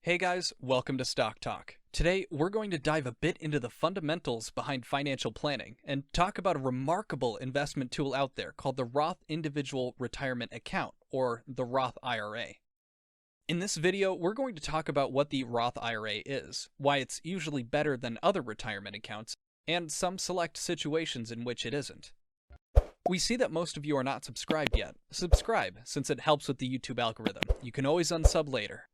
Hey guys, welcome to Stock Talk. Today, we're going to dive a bit into the fundamentals behind financial planning and talk about a remarkable investment tool out there called the Roth Individual Retirement Account, or the Roth IRA. In this video, we're going to talk about what the Roth IRA is, why it's usually better than other retirement accounts, and some select situations in which it isn't. We see that most of you are not subscribed yet. Subscribe, since it helps with the YouTube algorithm. You can always unsub later.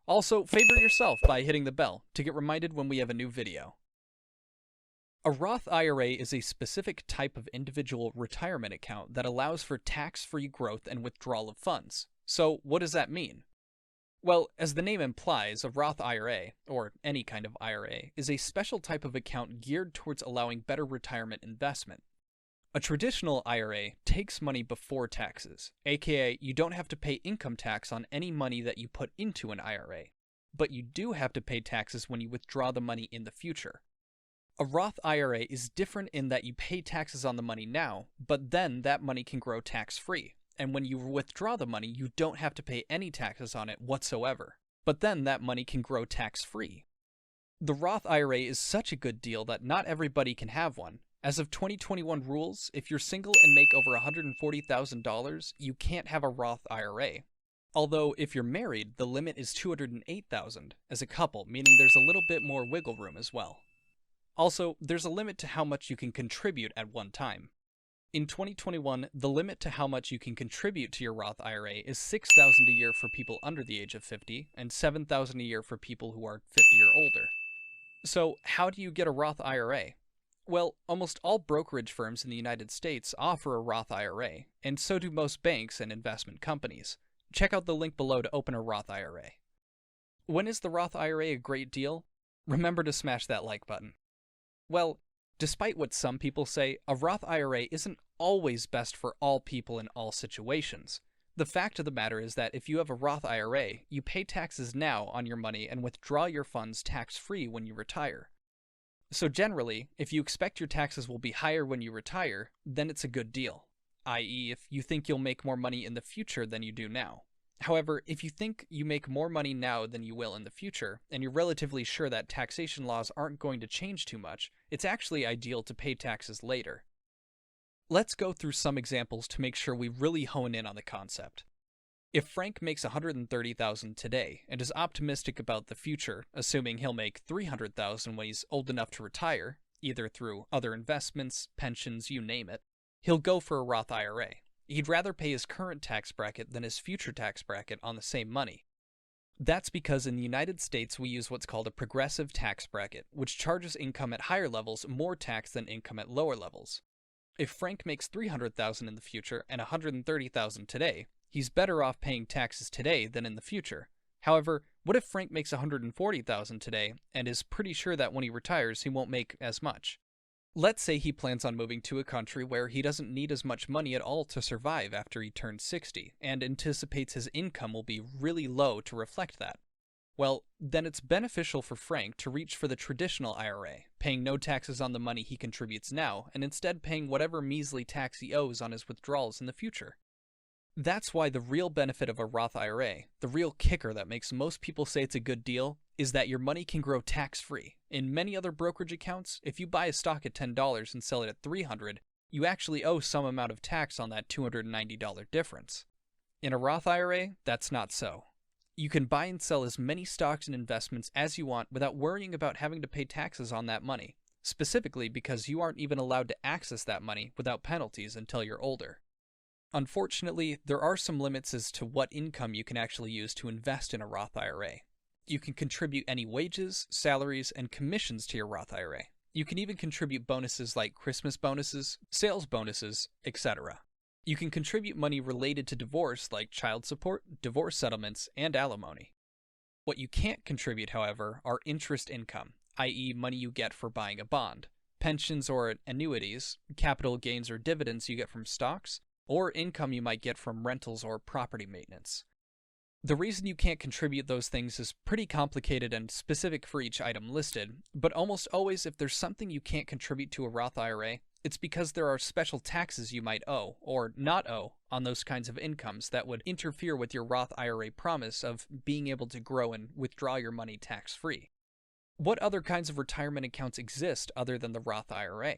Also, favor yourself by hitting the bell to get reminded when we have a new video. A Roth IRA is a specific type of individual retirement account that allows for tax-free growth and withdrawal of funds. So, what does that mean? Well, as the name implies, a Roth IRA, or any kind of IRA, is a special type of account geared towards allowing better retirement investment. A traditional IRA takes money before taxes, aka you don't have to pay income tax on any money that you put into an IRA, but you do have to pay taxes when you withdraw the money in the future. A Roth IRA is different in that you pay taxes on the money now, but then that money can grow tax-free, and when you withdraw the money, you don't have to pay any taxes on it whatsoever, but then that money can grow tax-free. The Roth IRA is such a good deal that not everybody can have one. As of 2021 rules, if you're single and make over $140,000, you can't have a Roth IRA. Although, if you're married, the limit is $208,000 as a couple, meaning there's a little bit more wiggle room as well. Also, there's a limit to how much you can contribute at one time. In 2021, the limit to how much you can contribute to your Roth IRA is $6,000 a year for people under the age of 50 and $7,000 a year for people who are 50 or older. So, how do you get a Roth IRA? Well, almost all brokerage firms in the United States offer a Roth IRA, and so do most banks and investment companies. Check out the link below to open a Roth IRA. When is the Roth IRA a great deal? Remember to smash that like button. Well, despite what some people say, a Roth IRA isn't always best for all people in all situations. The fact of the matter is that if you have a Roth IRA, you pay taxes now on your money and withdraw your funds tax-free when you retire. So generally, if you expect your taxes will be higher when you retire, then it's a good deal, i.e. if you think you'll make more money in the future than you do now. However, if you think you make more money now than you will in the future, and you're relatively sure that taxation laws aren't going to change too much, it's actually ideal to pay taxes later. Let's go through some examples to make sure we really hone in on the concept. If Frank makes $130,000 today and is optimistic about the future, assuming he'll make $300,000 when he's old enough to retire, either through other investments, pensions, you name it, he'll go for a Roth IRA. He'd rather pay his current tax bracket than his future tax bracket on the same money. That's because in the United States we use what's called a progressive tax bracket, which charges income at higher levels more tax than income at lower levels. If Frank makes $300,000 in the future and $130,000 today, he's better off paying taxes today than in the future. However, what if Frank makes $140,000 today and is pretty sure that when he retires he won't make as much? Let's say he plans on moving to a country where he doesn't need as much money at all to survive after he turns 60 and anticipates his income will be really low to reflect that. Well, then it's beneficial for Frank to reach for the traditional IRA, paying no taxes on the money he contributes now and instead paying whatever measly tax he owes on his withdrawals in the future. That's why the real benefit of a Roth IRA, the real kicker that makes most people say it's a good deal, is that your money can grow tax-free. In many other brokerage accounts, if you buy a stock at $10 and sell it at $300, you actually owe some amount of tax on that $290 difference. In a Roth IRA, that's not so. You can buy and sell as many stocks and investments as you want without worrying about having to pay taxes on that money, specifically because you aren't even allowed to access that money without penalties until you're older. Unfortunately, there are some limits as to what income you can actually use to invest in a Roth IRA. You can contribute any wages, salaries, and commissions to your Roth IRA. You can even contribute bonuses like Christmas bonuses, sales bonuses, etc. You can contribute money related to divorce like child support, divorce settlements, and alimony. What you can't contribute, however, are interest income, i.e. money you get for buying a bond, pensions or annuities, capital gains or dividends you get from stocks, or income you might get from rentals or property maintenance. The reason you can't contribute those things is pretty complicated and specific for each item listed, but almost always if there's something you can't contribute to a Roth IRA, It's because there are special taxes you might owe, or not owe, on those kinds of incomes that would interfere with your Roth IRA promise of being able to grow and withdraw your money tax-free. What other kinds of retirement accounts exist other than the Roth IRA?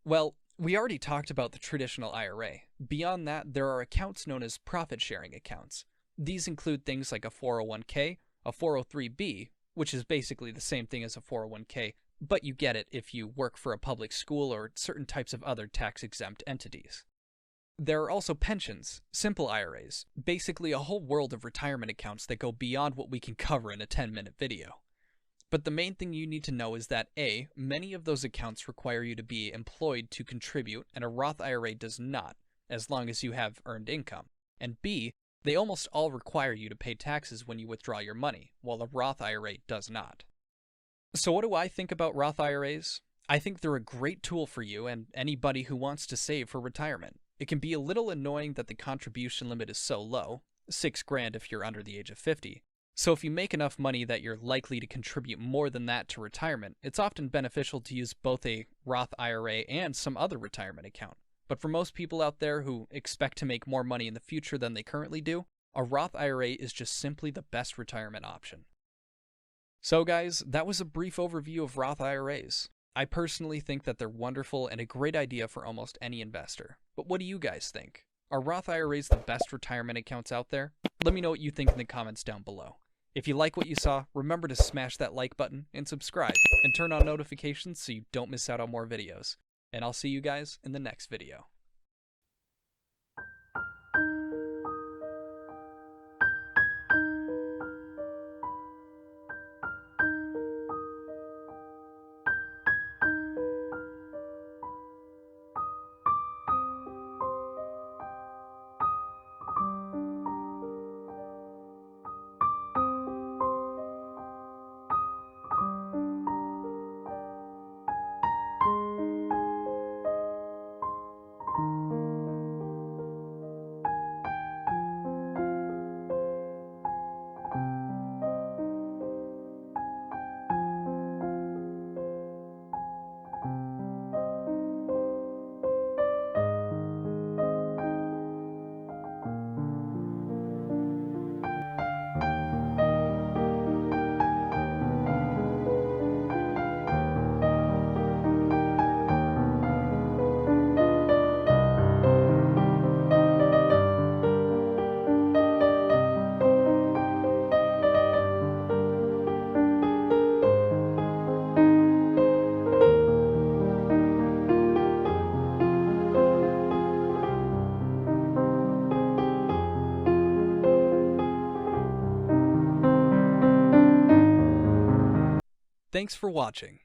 Well, we already talked about the traditional IRA. Beyond that, there are accounts known as profit-sharing accounts. These include things like a 401k, a 403b, which is basically the same thing as a 401k, but you get it if you work for a public school or certain types of other tax-exempt entities. There are also pensions, simple IRAs, basically a whole world of retirement accounts that go beyond what we can cover in a 10-minute video. But the main thing you need to know is that A, many of those accounts require you to be employed to contribute, and a Roth IRA does not, as long as you have earned income. And B, they almost all require you to pay taxes when you withdraw your money, while a Roth IRA does not. So what do I think about Roth IRAs? I think they're a great tool for you and anybody who wants to save for retirement. It can be a little annoying that the contribution limit is so low, $6,000 if you're under the age of 50. So if you make enough money that you're likely to contribute more than that to retirement, it's often beneficial to use both a Roth IRA and some other retirement account. But for most people out there who expect to make more money in the future than they currently do, a Roth IRA is just simply the best retirement option. So guys, that was a brief overview of Roth IRAs. I personally think that they're wonderful and a great idea for almost any investor. But what do you guys think? Are Roth IRAs the best retirement accounts out there? Let me know what you think in the comments down below. If you like what you saw, remember to smash that like button and subscribe, and turn on notifications so you don't miss out on more videos. And I'll see you guys in the next video. Thanks for watching.